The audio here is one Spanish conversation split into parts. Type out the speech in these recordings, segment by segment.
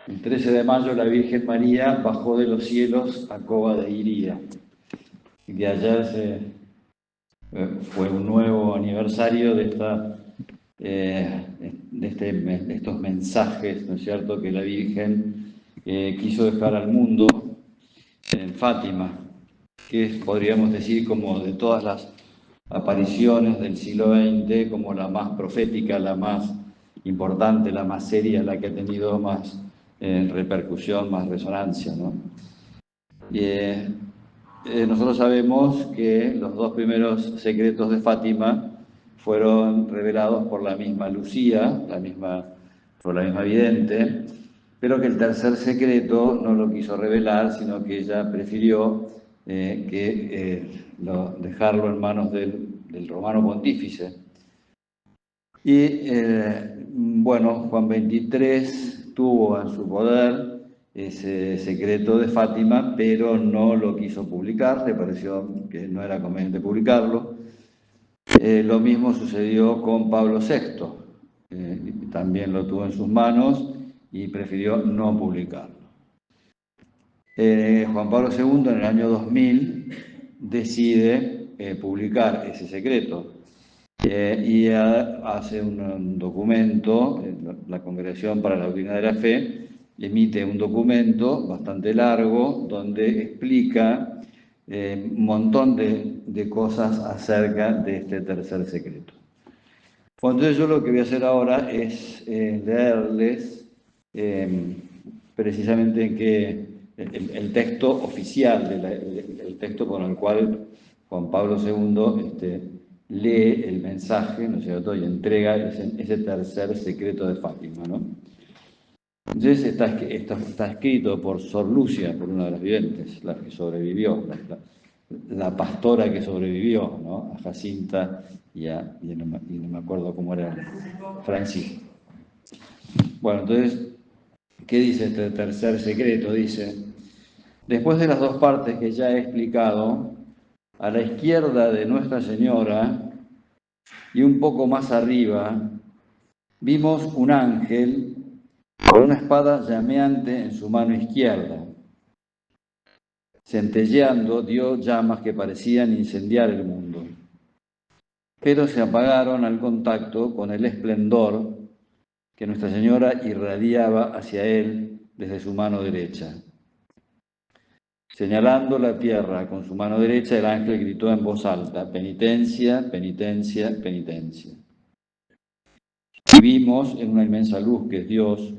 El 13 de mayo la Virgen María bajó de los cielos a Cova de Iría. Y de allá fue un nuevo aniversario de estos mensajes, ¿no es cierto?, que la Virgen quiso dejar al mundo en Fátima, que es, podríamos decir, como de todas las apariciones del siglo XX, como la más profética, la más importante, la más seria, la que ha tenido más repercusión, más resonancia, ¿no? Nosotros sabemos que los dos primeros secretos de Fátima fueron revelados por la misma Lucía, por la misma vidente, pero que el tercer secreto no lo quiso revelar, sino que ella prefirió dejarlo en manos del romano pontífice. Y bueno, Juan XXIII tuvo en su poder ese secreto de Fátima, pero no lo quiso publicar, le pareció que no era conveniente publicarlo. Lo mismo sucedió con Pablo VI, también lo tuvo en sus manos y prefirió no publicarlo. Juan Pablo II en el año 2000 decide publicar ese secreto. Y hace un documento, la Congregación para la Doctrina de la Fe emite un documento bastante largo donde explica un montón de cosas acerca de este tercer secreto. Bueno, entonces yo lo que voy a hacer ahora es leerles precisamente el texto oficial, el texto con el cual Juan Pablo II lee el mensaje, ¿no es cierto?, y entrega ese tercer secreto de Fátima, ¿no? Entonces está escrito por Sor Lucia, por una de las videntes, la que sobrevivió, la pastora que sobrevivió, ¿no?, a Jacinta y no me acuerdo cómo era, Francisco. Bueno, entonces, ¿qué dice este tercer secreto? Dice: después de las dos partes que ya he explicado, a la izquierda de Nuestra Señora y un poco más arriba, vimos un ángel con una espada llameante en su mano izquierda. Centelleando dio llamas que parecían incendiar el mundo, pero se apagaron al contacto con el esplendor que Nuestra Señora irradiaba hacia él desde su mano derecha. Señalando la tierra con su mano derecha, el ángel gritó en voz alta: penitencia, penitencia, penitencia. Y vimos en una inmensa luz que es Dios,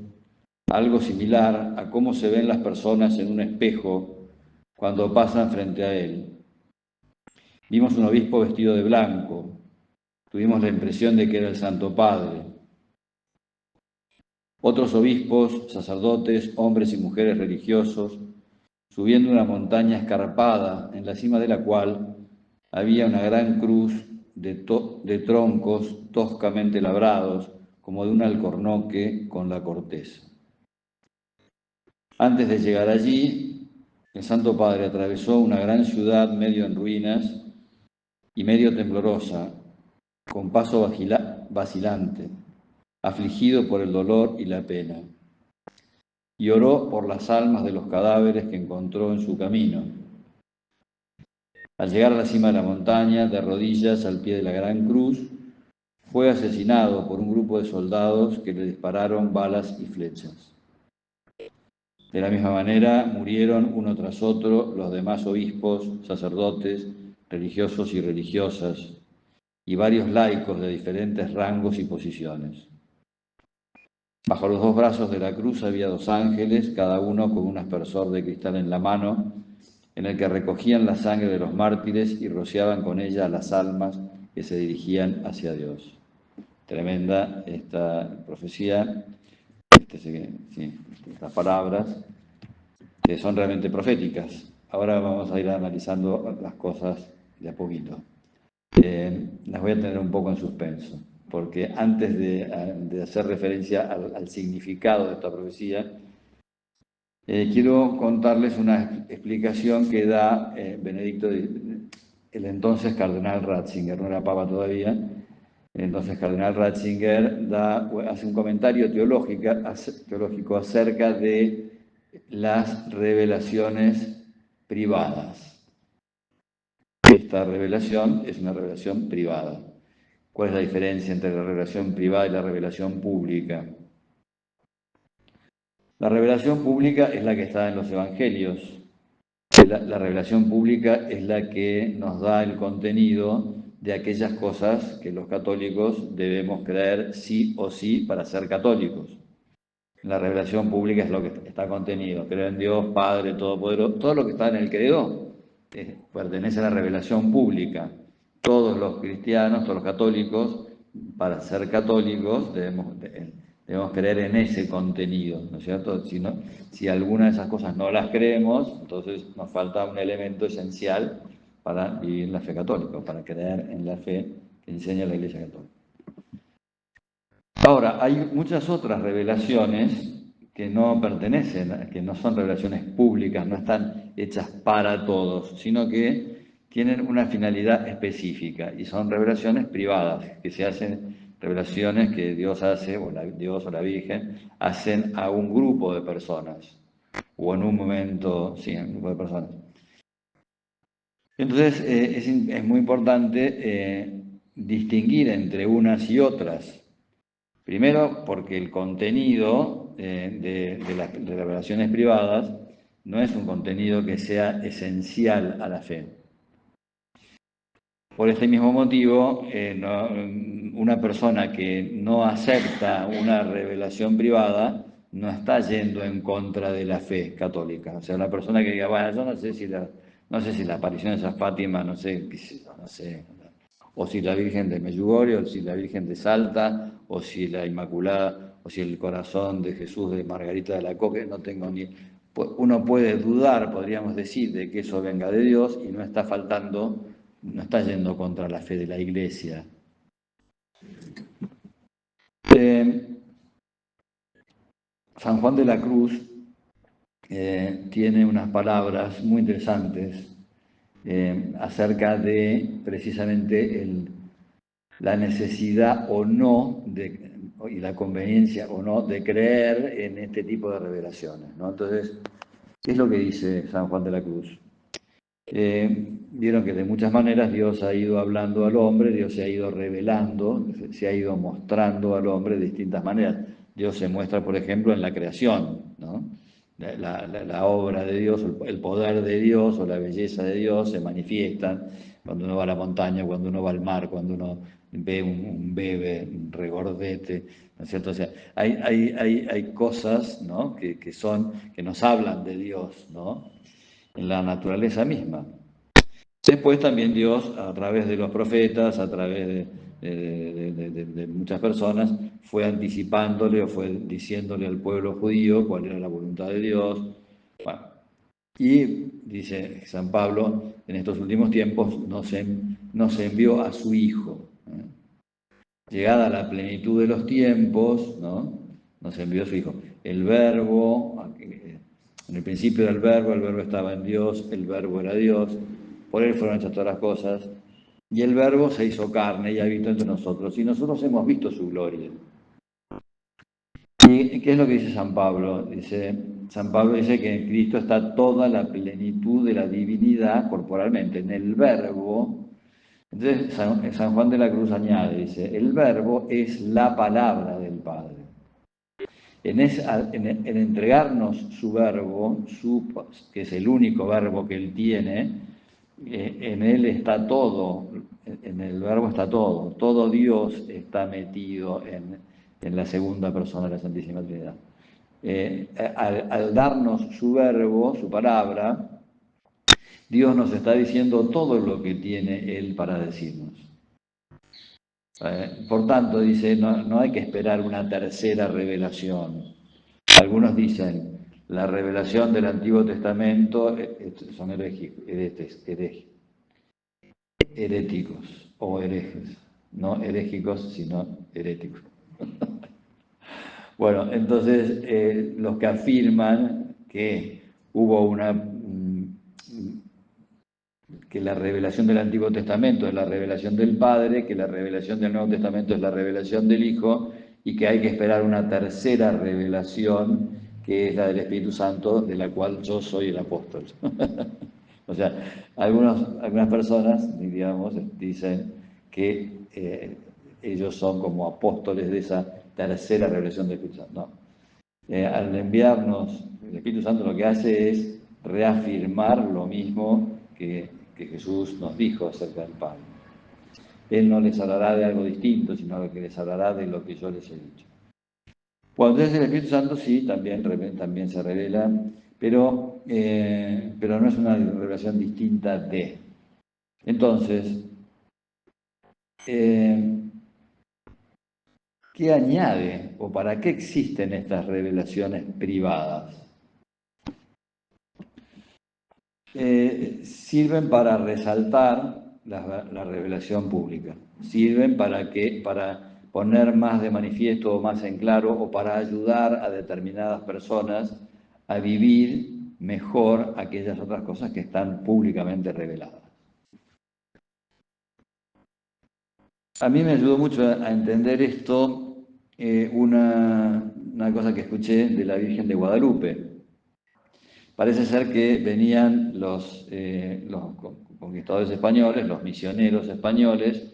algo similar a cómo se ven las personas en un espejo cuando pasan frente a él. Vimos un obispo vestido de blanco. Tuvimos la impresión de que era el Santo Padre. Otros obispos, sacerdotes, hombres y mujeres religiosos, subiendo una montaña escarpada, en la cima de la cual había una gran cruz de troncos toscamente labrados, como de un alcornoque con la corteza. Antes de llegar allí, el Santo Padre atravesó una gran ciudad medio en ruinas y medio temblorosa, con paso vacilante, afligido por el dolor y la pena, y oró por las almas de los cadáveres que encontró en su camino. Al llegar a la cima de la montaña, de rodillas al pie de la gran cruz, fue asesinado por un grupo de soldados que le dispararon balas y flechas. De la misma manera, murieron uno tras otro los demás obispos, sacerdotes, religiosos y religiosas, y varios laicos de diferentes rangos y posiciones. Bajo los dos brazos de la cruz había dos ángeles, cada uno con un aspersor de cristal en la mano, en el que recogían la sangre de los mártires y rociaban con ella a las almas que se dirigían hacia Dios. Tremenda esta profecía, estas palabras, que son realmente proféticas. Ahora vamos a ir analizando las cosas de a poquito. Las voy a tener un poco en suspenso, porque antes de hacer referencia al significado de esta profecía, quiero contarles una explicación que da Benedicto, el entonces cardenal Ratzinger, no era papa todavía, Entonces, Cardenal Ratzinger hace un comentario teológico acerca de las revelaciones privadas. Esta revelación es una revelación privada. ¿Cuál es la diferencia entre la revelación privada y la revelación pública? La revelación pública es la que está en los evangelios. La revelación pública es la que nos da el contenido de aquellas cosas que los católicos debemos creer sí o sí para ser católicos. La revelación pública es lo que está contenido. Creo en Dios, Padre, Todopoderoso. Todo lo que está en el credo pertenece a la revelación pública. Todos los cristianos, todos los católicos, para ser católicos debemos creer en ese contenido, ¿no es cierto? Si alguna de esas cosas no las creemos, entonces nos falta un elemento esencial para vivir la fe católica, para creer en la fe que enseña la Iglesia Católica. Ahora, hay muchas otras revelaciones que no pertenecen, que no son revelaciones públicas, no están hechas para todos, sino que tienen una finalidad específica y son revelaciones privadas, que se hacen, revelaciones que Dios hace, o Dios o la Virgen, hacen a un grupo de personas, o en un momento, sí, a un grupo de personas. Entonces, es muy importante distinguir entre unas y otras. Primero, porque el contenido de las revelaciones privadas no es un contenido que sea esencial a la fe. Por este mismo motivo, una persona que no acepta una revelación privada no está yendo en contra de la fe católica. O sea, una persona que diga, bueno, yo no sé si la aparición de San Fátima, no sé, o si la Virgen de Medjugorje, o si la Virgen de Salta, o si la Inmaculada, o si el corazón de Jesús de Margarita de la Coque, no tengo ni... Uno puede dudar, podríamos decir, de que eso venga de Dios y no está faltando, no está yendo contra la fe de la Iglesia. San Juan de la Cruz tiene unas palabras muy interesantes acerca de precisamente la necesidad o no y la conveniencia o no de creer en este tipo de revelaciones, ¿no? Entonces, ¿qué es lo que dice San Juan de la Cruz? Vieron que de muchas maneras Dios ha ido hablando al hombre, Dios se ha ido revelando, se ha ido mostrando al hombre de distintas maneras. Dios se muestra, por ejemplo, en la creación, ¿no? La obra de Dios, el poder de Dios o la belleza de Dios se manifiestan cuando uno va a la montaña, cuando uno va al mar, cuando uno ve un bebé, un regordete, ¿no es cierto? O sea, hay cosas, ¿no? que nos hablan de Dios, ¿no? En la naturaleza misma. Después también Dios, a través de los profetas, a través de muchas personas, fue anticipándole o fue diciéndole al pueblo judío cuál era la voluntad de Dios. Bueno, y dice San Pablo, en estos últimos tiempos nos envió a su Hijo. Llegada a la plenitud de los tiempos, ¿no? Nos envió a su Hijo. El Verbo, en el principio del Verbo, el Verbo estaba en Dios, el Verbo era Dios, por Él fueron hechas todas las cosas, y el Verbo se hizo carne y habitó entre nosotros, y nosotros hemos visto su gloria. ¿Y qué es lo que dice San Pablo? San Pablo dice que en Cristo está toda la plenitud de la divinidad corporalmente, en el Verbo. Entonces San Juan de la Cruz añade, dice, el Verbo es la palabra del Padre. En entregarnos su Verbo, que es el único Verbo que Él tiene, en Él está todo, en el Verbo está todo Dios está metido en la segunda persona de la Santísima Trinidad. Al darnos su Verbo, su palabra, Dios nos está diciendo todo lo que tiene Él para decirnos. Por tanto, dice, no hay que esperar una tercera revelación. Algunos dicen, la revelación del Antiguo Testamento son heréticos o herejes. No herégicos, sino heréticos. Bueno, entonces los que afirman que hubo que la revelación del Antiguo Testamento es la revelación del Padre, que la revelación del Nuevo Testamento es la revelación del Hijo, y que hay que esperar una tercera revelación, que es la del Espíritu Santo, de la cual yo soy el apóstol. O sea, algunas personas, digamos, dicen que ellos son como apóstoles de esa tercera revelación del Espíritu Santo. No. Al enviarnos, el Espíritu Santo lo que hace es reafirmar lo mismo que Jesús nos dijo acerca del Padre. Él no les hablará de algo distinto, sino que les hablará de lo que yo les he dicho. Bueno, entonces el Espíritu Santo sí, también se revela, pero no es una revelación distinta de. Entonces, ¿qué añade o para qué existen estas revelaciones privadas? Sirven para resaltar la revelación pública, sirven para poner más de manifiesto o más en claro o para ayudar a determinadas personas a vivir mejor aquellas otras cosas que están públicamente reveladas. A mí me ayudó mucho a entender esto una cosa que escuché de la Virgen de Guadalupe. Parece ser que venían los conquistadores españoles, los misioneros españoles,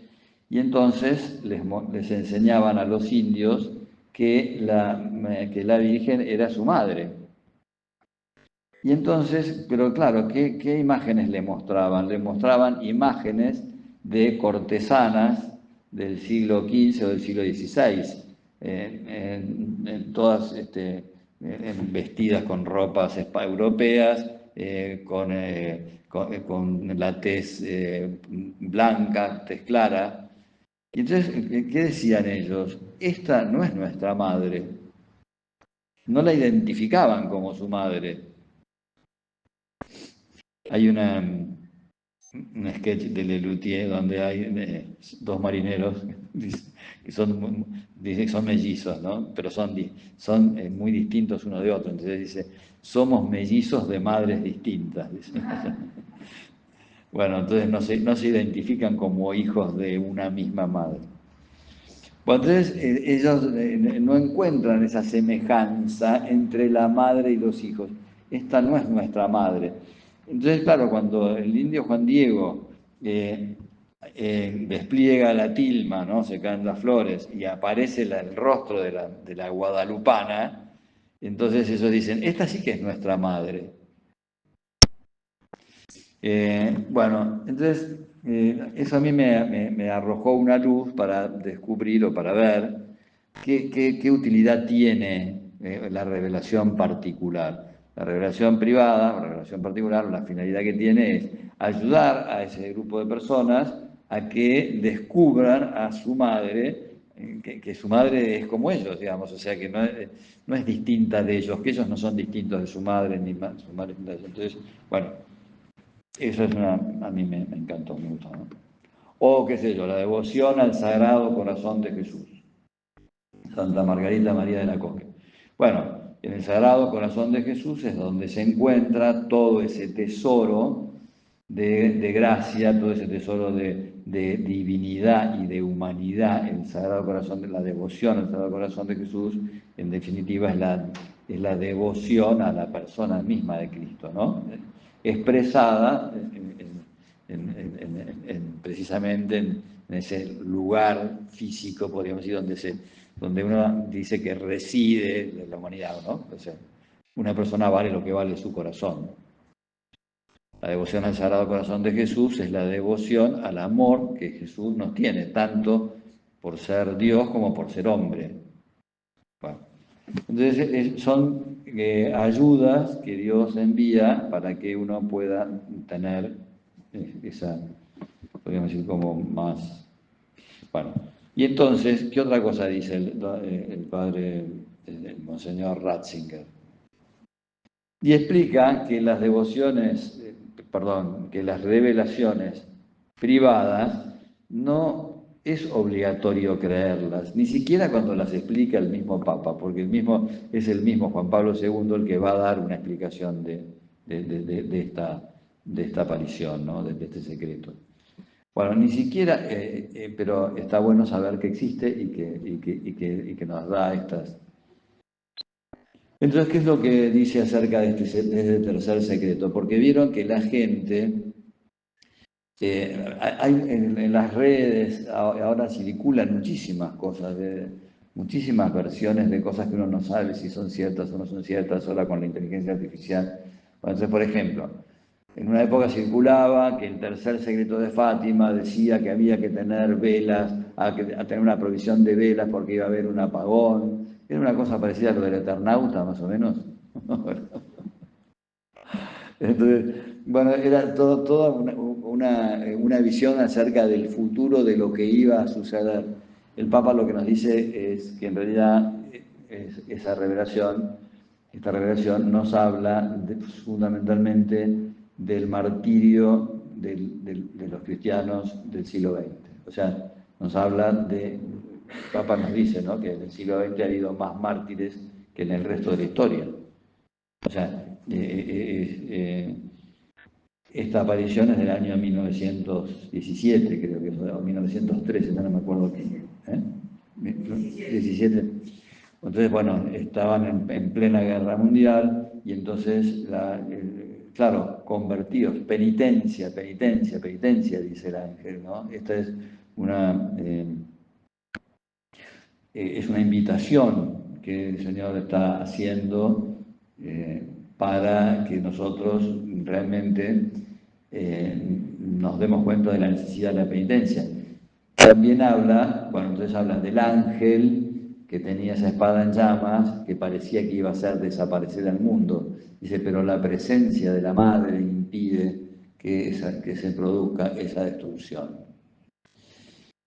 y entonces les enseñaban a los indios que la Virgen era su madre. Y entonces, pero claro, ¿qué imágenes le mostraban? Le mostraban imágenes de cortesanas del siglo XV o del siglo XVI, todas vestidas con ropas europeas, con la tez blanca, tez clara. Y entonces, ¿qué decían ellos? Esta no es nuestra madre. No la identificaban como su madre. Hay un sketch de Lelutier donde hay dos marineros que son mellizos, ¿no? Pero son muy distintos uno de otro. Entonces dice, somos mellizos de madres distintas. Dice. Bueno, entonces no se identifican como hijos de una misma madre. Bueno, entonces ellos no encuentran esa semejanza entre la madre y los hijos. Esta no es nuestra madre. Entonces, claro, cuando el indio Juan Diego despliega la tilma, ¿no? Se caen las flores y aparece el rostro de la guadalupana, entonces ellos dicen, esta sí que es nuestra madre. Bueno, entonces eso a mí me arrojó una luz para descubrir o para ver qué utilidad tiene la revelación particular. La revelación privada, o la revelación particular, la finalidad que tiene es ayudar a ese grupo de personas a que descubran a su madre, que su madre es como ellos, digamos, o sea que no es distinta de ellos, que ellos no son distintos de su madre, ni su madre. Entonces, bueno, eso a mí me encantó, me gustó, ¿no? O qué sé yo, la devoción al Sagrado Corazón de Jesús. Santa Margarita María de la Coque. Bueno, en el Sagrado Corazón de Jesús es donde se encuentra todo ese tesoro de gracia, todo ese tesoro de divinidad y de humanidad. El Sagrado Corazón, la devoción al Sagrado Corazón de Jesús, en definitiva, es la devoción a la persona misma de Cristo, ¿no? Expresada precisamente en ese lugar físico, podríamos decir, donde uno dice que reside la humanidad, ¿no? O sea, una persona vale lo que vale su corazón. La devoción al Sagrado Corazón de Jesús es la devoción al amor que Jesús nos tiene, tanto por ser Dios como por ser hombre. Bueno, entonces son ayudas que Dios envía para que uno pueda tener esa, podríamos decir, como más. Bueno, y entonces, ¿qué otra cosa dice el padre, el monseñor Ratzinger? Y explica que las devociones, que las revelaciones privadas no es obligatorio creerlas, ni siquiera cuando las explica el mismo Papa, porque es el mismo Juan Pablo II el que va a dar una explicación de de esta aparición, ¿no? De este secreto. Bueno, ni siquiera, pero está bueno saber que existe y que nos da estas. Entonces, ¿qué es lo que dice acerca de este tercer secreto? Porque vieron que la gente, hay en las redes ahora circulan muchísimas cosas, muchísimas versiones de cosas que uno no sabe si son ciertas o no son ciertas, ahora con la inteligencia artificial. Entonces, por ejemplo, en una época circulaba que el tercer secreto de Fátima decía que había que tener velas, a tener una provisión de velas porque iba a haber un apagón. Era una cosa parecida a lo del Eternauta, más o menos. Entonces, bueno, era toda una visión acerca del futuro, de lo que iba a suceder. El Papa lo que nos dice es que en realidad esta revelación nos habla fundamentalmente del martirio de los cristianos del siglo XX. O sea, nos habla el Papa nos dice, ¿no?, que en el siglo XX ha habido más mártires que en el resto de la historia. O sea, esta aparición es del año 1917, creo que fue, o 1913, no me acuerdo qué. 17. Entonces, bueno, estaban en plena guerra mundial y entonces, claro, convertidos, penitencia, dice el ángel, ¿no? Esta es una invitación que el Señor está haciendo para que nosotros realmente nos demos cuenta de la necesidad de la penitencia. También entonces habla del ángel que tenía esa espada en llamas, que parecía que iba a hacer desaparecer al mundo. Dice, pero la presencia de la madre impide que se produzca esa destrucción.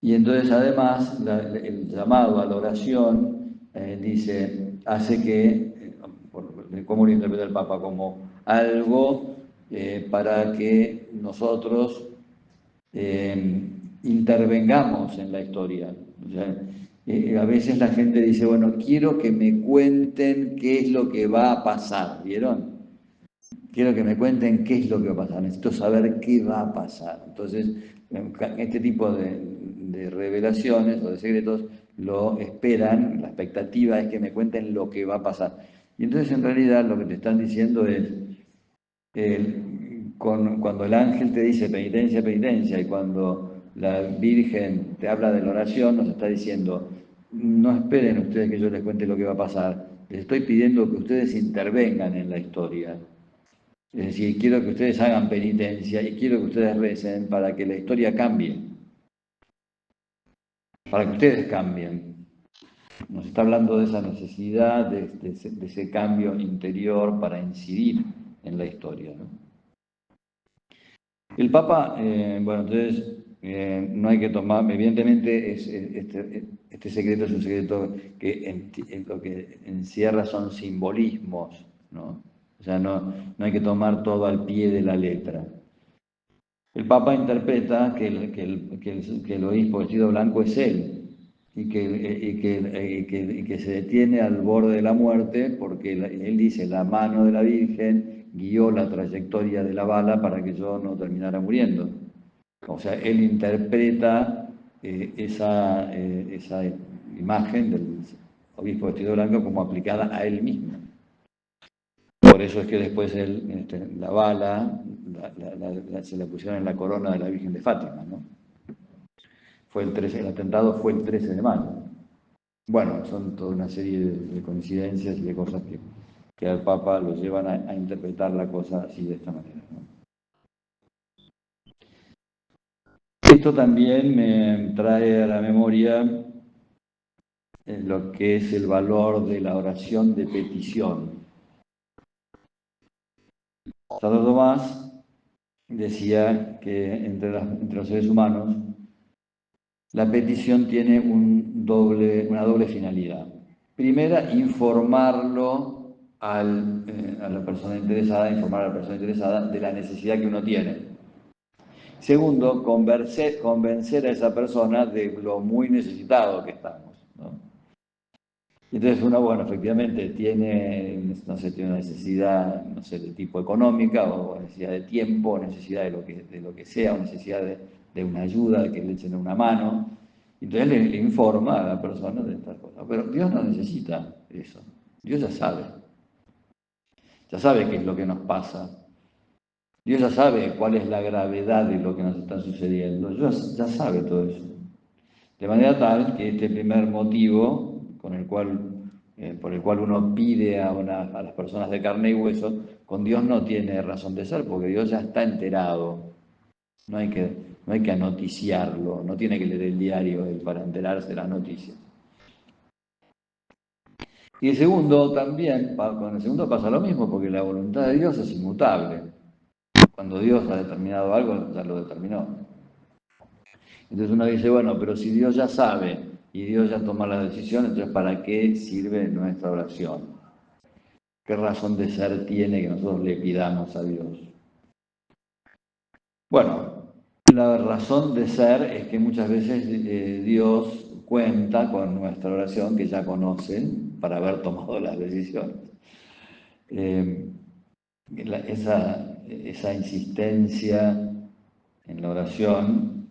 Y entonces además el llamado a la oración dice, hace que, ¿cómo lo interpreta el Papa? Como algo para que nosotros intervengamos en la historia. O sea, a veces la gente dice, bueno, quiero que me cuenten qué es lo que va a pasar, ¿vieron? Quiero que me cuenten qué es lo que va a pasar, necesito saber qué va a pasar. Entonces, este tipo de revelaciones o de secretos lo esperan, la expectativa es que me cuenten lo que va a pasar. Y entonces en realidad lo que te están diciendo es, cuando el ángel te dice penitencia, penitencia, y cuando la Virgen te habla de la oración, nos está diciendo, no esperen ustedes que yo les cuente lo que va a pasar, les estoy pidiendo que ustedes intervengan en la historia. Es decir, quiero que ustedes hagan penitencia y quiero que ustedes recen para que la historia cambie, para que ustedes cambien. Nos está hablando de esa necesidad, de ese cambio interior para incidir en la historia, ¿no? El Papa, bueno, entonces no hay que tomar, evidentemente este secreto es un secreto que lo que encierra son simbolismos, ¿no? O sea, no hay que tomar todo al pie de la letra. El Papa interpreta que el obispo vestido blanco es él y que se detiene al borde de la muerte porque él dice, la mano de la Virgen guió la trayectoria de la bala para que yo no terminara muriendo. O sea, él interpreta esa imagen del obispo vestido blanco como aplicada a él mismo. Por eso es que después la bala se la pusieron en la corona de la Virgen de Fátima, ¿no? El atentado fue el 13 de mayo. Bueno, son toda una serie de coincidencias y de cosas que al Papa lo llevan a interpretar la cosa así de esta manera, ¿no? Esto también me trae a la memoria lo que es el valor de la oración de petición. Santo Tomás decía que entre los seres humanos la petición tiene una doble finalidad. Primera, informarlo a la persona interesada, informar a la persona interesada de la necesidad que uno tiene. Segundo, convencer a esa persona de lo muy necesitado que estamos, ¿no? Y entonces uno, bueno, efectivamente tiene, no sé, tiene una necesidad, no sé, de tipo económica, o necesidad de tiempo, o necesidad de lo que sea, o necesidad de una ayuda, de que le echen una mano. Entonces le informa a la persona de estas cosas. Pero Dios no necesita eso. Dios ya sabe qué es lo que nos pasa. Dios ya sabe cuál es la gravedad de lo que nos está sucediendo. Dios ya sabe todo eso. De manera tal que este primer motivo por el cual uno pide a las personas de carne y hueso, con Dios no tiene razón de ser, porque Dios ya está enterado. No hay que, no hay que anoticiarlo, no tiene que leer el diario para enterarse de las noticias. Y el segundo también, con el segundo pasa lo mismo, porque la voluntad de Dios es inmutable. Cuando Dios ha determinado algo, ya lo determinó. Entonces uno dice, bueno, pero si Dios ya sabe y Dios ya toma la decisión, entonces ¿para qué sirve nuestra oración? ¿Qué razón de ser tiene que nosotros le pidamos a Dios? Bueno, la razón de ser es que muchas veces Dios cuenta con nuestra oración, que ya conoce, para haber tomado las decisiones. Esa insistencia en la oración,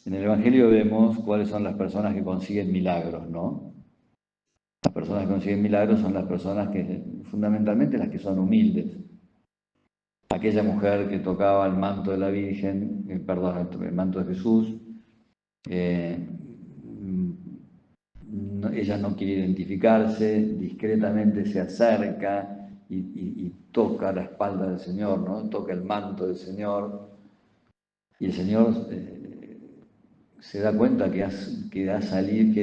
en el Evangelio vemos cuáles son las personas que consiguen milagros, ¿no? Las personas que consiguen milagros son las personas fundamentalmente las que son humildes. Aquella mujer que tocaba el manto de la Virgen, perdón, el manto de Jesús, ella no quiere identificarse, discretamente se acerca y toca la espalda del Señor, ¿no? Toca el manto del Señor, y el Señor se da cuenta que que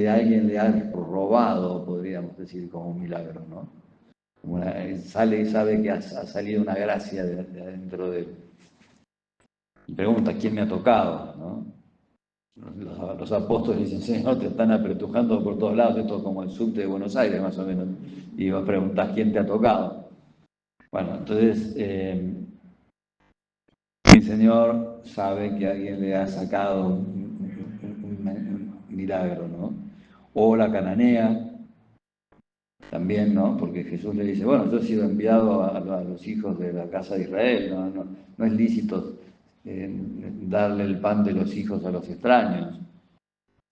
alguien le ha robado, podríamos decir, como un milagro, ¿no? Sale y sabe que ha salido una gracia de adentro de él. Y pregunta, ¿quién me ha tocado? ¿No? Los apóstoles dicen, Señor, te están apretujando por todos lados, esto es como el subte de Buenos Aires, más o menos. Y vos preguntás, ¿quién te ha tocado? Bueno, entonces el Señor sabe que alguien le ha sacado un milagro, ¿no? O la cananea, también, ¿no? Porque Jesús le dice, bueno, yo he sido enviado a los hijos de la casa de Israel, no es lícito darle el pan de los hijos a los extraños.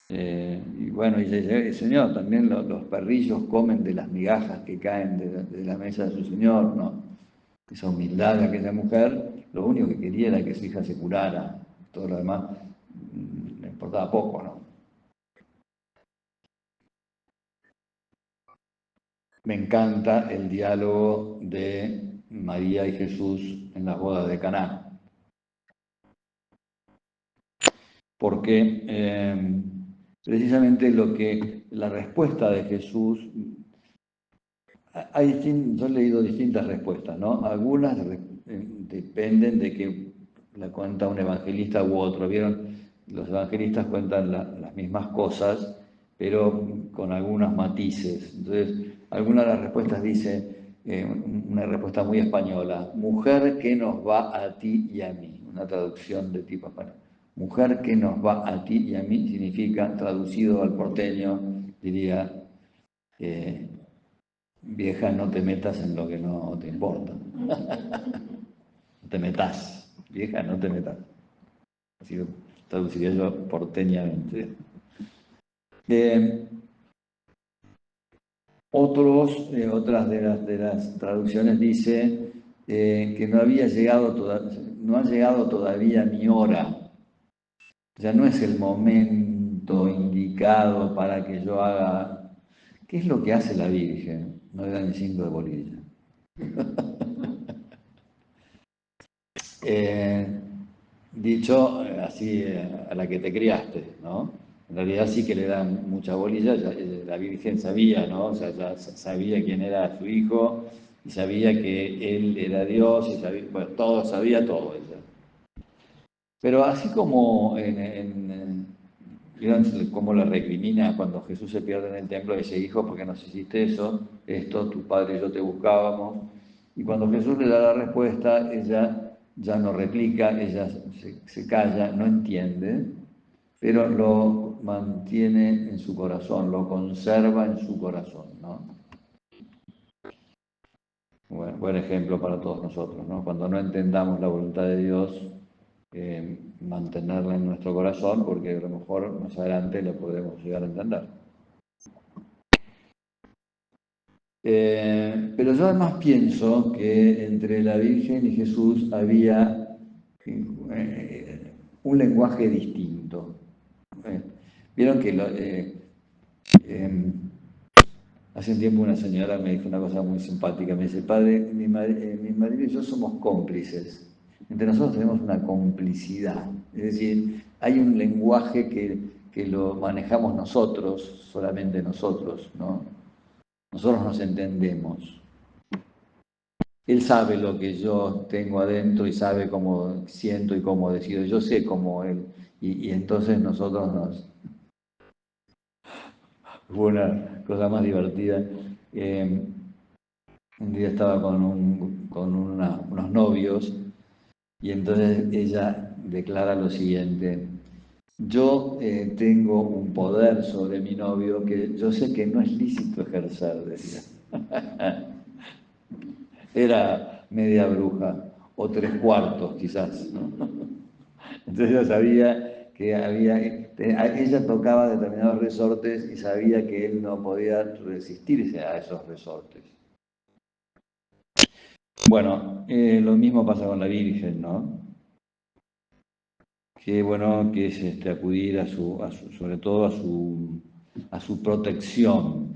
Y bueno, y dice, Señor, también los perrillos comen de las migajas que caen de la mesa de su Señor, ¿no? Esa humildad de aquella mujer, lo único que quería era que su hija se curara, todo lo demás le importaba poco, ¿no? Me encanta el diálogo de María y Jesús en las bodas de Caná, porque precisamente la respuesta de Jesús, yo he leído distintas respuestas, ¿no? Algunas dependen de que la cuenta un evangelista u otro, ¿vieron? Los evangelistas cuentan las mismas cosas, pero con algunos matices. Entonces, alguna de las respuestas dice, una respuesta muy española, mujer que nos va a ti y a mí, una traducción de tipo español. Mujer que nos va a ti y a mí significa, traducido al porteño, diría, vieja, no te metas en lo que no te importa. No te metas, vieja, no te metas. Así lo traduciría yo porteñamente. Otras de las traducciones dice que no ha llegado todavía mi hora. Ya no es el momento indicado para que yo haga. ¿Qué es lo que hace la Virgen? No le da ni 5 de bolilla. Dicho así a la que te criaste, ¿no? En realidad sí que le dan mucha bolilla, la Virgen sabía, ¿no? O sea, ya sabía quién era su hijo y sabía que él era Dios y sabía, bueno, sabía todo ella. Pero así como ¿vieron cómo la recrimina cuando Jesús se pierde en el templo? Dice, hijo, ¿por qué nos hiciste eso? Esto, tu padre y yo te buscábamos. Y cuando Jesús le da la respuesta, ella ya no replica, ella se calla, no entiende, pero mantiene en su corazón, lo conserva en su corazón, ¿no? Bueno, buen ejemplo para todos nosotros, ¿no? Cuando no entendamos la voluntad de Dios, mantenerla en nuestro corazón, porque a lo mejor más adelante lo podemos llegar a entender. Pero yo además pienso que entre la Virgen y Jesús había un lenguaje distinto. Vieron que hace un tiempo una señora me dijo una cosa muy simpática, me dice: padre, mi marido y yo somos cómplices, entre nosotros tenemos una complicidad, es decir, hay un lenguaje que lo manejamos nosotros, solamente nosotros, ¿no? Nosotros nos entendemos. Él sabe lo que yo tengo adentro y sabe cómo siento y cómo decido. Yo sé cómo él. Y entonces nosotros nos... Fue una cosa más divertida. Un día estaba con unos novios y entonces ella declara lo siguiente: yo tengo un poder sobre mi novio que yo sé que no es lícito ejercer, decía. Era media bruja, o tres cuartos quizás, ¿no? Entonces yo sabía que ella tocaba determinados resortes y sabía que él no podía resistirse a esos resortes. Bueno, lo mismo pasa con la Virgen, ¿no? Qué bueno que es acudir sobre todo a su protección.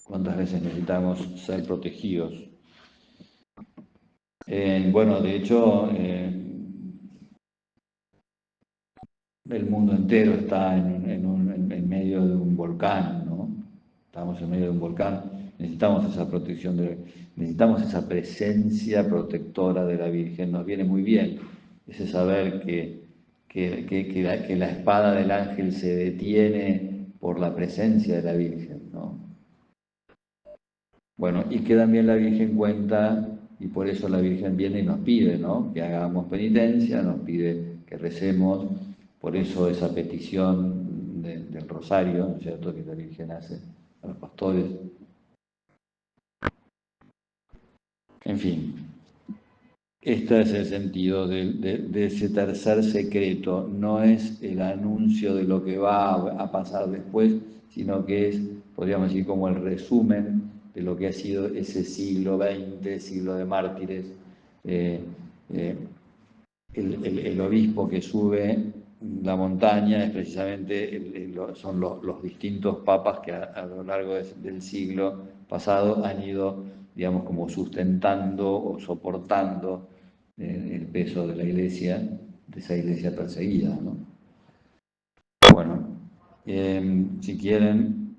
¿Cuántas veces necesitamos ser protegidos? Bueno, de hecho, el mundo entero está en medio de un volcán, ¿no? Estamos en medio de un volcán, necesitamos esa protección, necesitamos esa presencia protectora de la Virgen. Nos viene muy bien ese saber que la espada del ángel se detiene por la presencia de la Virgen, ¿no? Bueno, y que también la Virgen cuenta, y por eso la Virgen viene y nos pide, ¿no? Que hagamos penitencia, nos pide que recemos, por eso esa petición del rosario, ¿no es cierto?, que la Virgen hace a los pastores. En fin, este es el sentido de ese tercer secreto. No es el anuncio de lo que va a pasar después, sino que es, podríamos decir, como el resumen de lo que ha sido ese siglo XX, siglo de mártires. Eh, eh, el obispo que sube la montaña es precisamente, son los distintos papas que a lo largo del siglo pasado han ido, digamos, como sustentando o soportando el peso de la Iglesia, de esa Iglesia perseguida, ¿no? Bueno, si quieren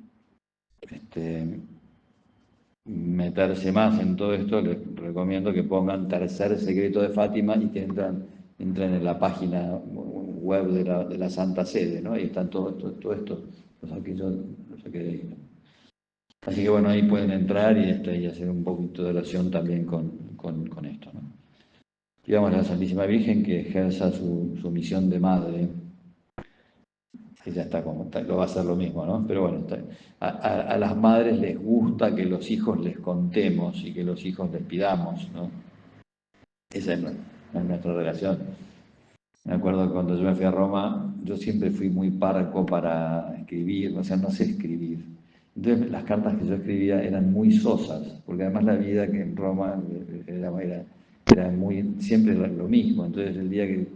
meterse más en todo esto, les recomiendo que pongan Tercer Secreto de Fátima y que entren en la página web de la Santa Sede, ¿no? Ahí están todo esto, lo saqué de ahí, ¿no? Así que bueno, ahí pueden entrar y hacer un poquito de oración también con esto, ¿no? Digamos a la Santísima Virgen que ejerza su misión de madre. Ella lo va a hacer lo mismo, ¿no? Pero bueno, a las madres les gusta que los hijos les contemos y que los hijos les pidamos, ¿no? Esa es nuestra relación. Me acuerdo que cuando yo me fui a Roma, yo siempre fui muy parco para escribir, o sea, no sé escribir. Entonces las cartas que yo escribía eran muy sosas, porque además la vida que en Roma era siempre lo mismo. Entonces el día que,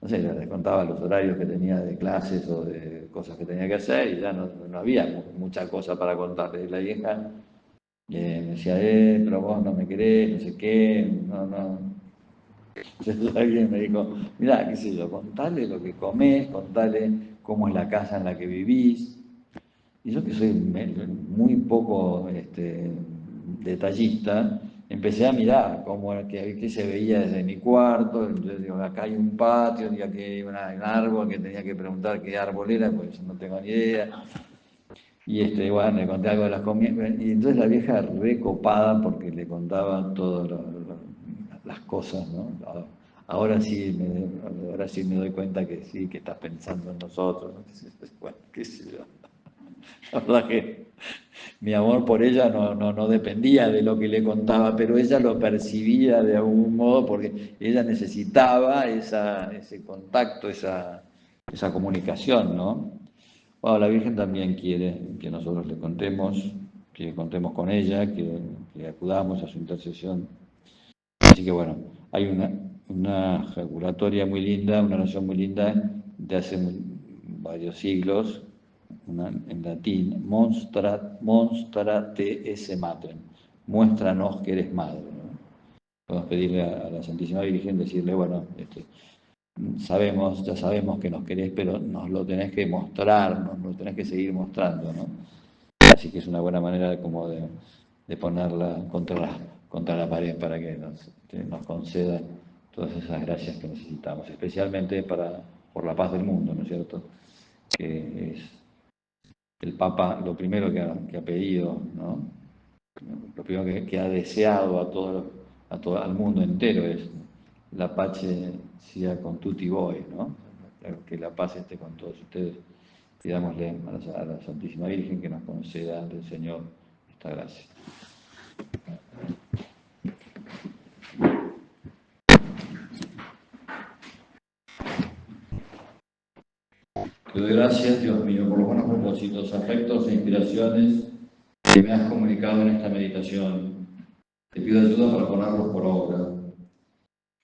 no sé, les contaba los horarios que tenía de clases o de cosas que tenía que hacer y ya no había mucha cosa para contarles. La vieja me decía: pero vos no me querés, no sé qué, no. Entonces alguien me dijo: mirá, qué sé yo, contale lo que comés, contale cómo es la casa en la que vivís. Y yo, que soy muy poco detallista, empecé a mirar qué se veía desde mi cuarto. Entonces digo: acá hay un patio, y aquí hay un árbol, que tenía que preguntar qué árbol era, pues no tengo ni idea. Y bueno, le conté algo de las comidas. Y entonces la vieja recopada porque le contaba todas las cosas, ¿no? ahora sí me doy cuenta que sí, que estás pensando en nosotros, ¿no? Bueno, qué sé yo. La verdad que mi amor por ella no dependía de lo que le contaba, pero ella lo percibía de algún modo porque ella necesitaba ese contacto, esa comunicación, ¿no? Bueno, la Virgen también quiere que nosotros le contemos, que contemos con ella, que acudamos a su intercesión. Así que bueno, hay una ejaculatoria muy linda, una oración muy linda de hace varios siglos, en latín, monstra te esse matrem, muéstranos que eres madre, ¿no? Podemos pedirle a la Santísima Virgen, decirle, bueno, ya sabemos que nos querés, pero nos lo tenés que mostrar, nos lo tenés que seguir mostrando, ¿no? Así que es una buena manera como de ponerla contra la pared para que nos conceda todas esas gracias que necesitamos, especialmente por la paz del mundo, ¿no es cierto? Que es el Papa lo primero que ha pedido, ¿no? Lo primero que ha deseado al mundo entero es la pace sea con tutti voi, ¿no? Que la paz esté con todos ustedes. Pidámosle a la Santísima Virgen que nos conceda del Señor esta gracia. Te doy gracias, Dios mío, por los buenos propósitos, afectos e inspiraciones que me has comunicado en esta meditación. Te pido ayuda para ponerlos por obra.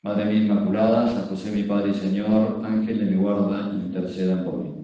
Madre mía Inmaculada, San José mi Padre y Señor, Ángel de mi guarda, intercedan por mí.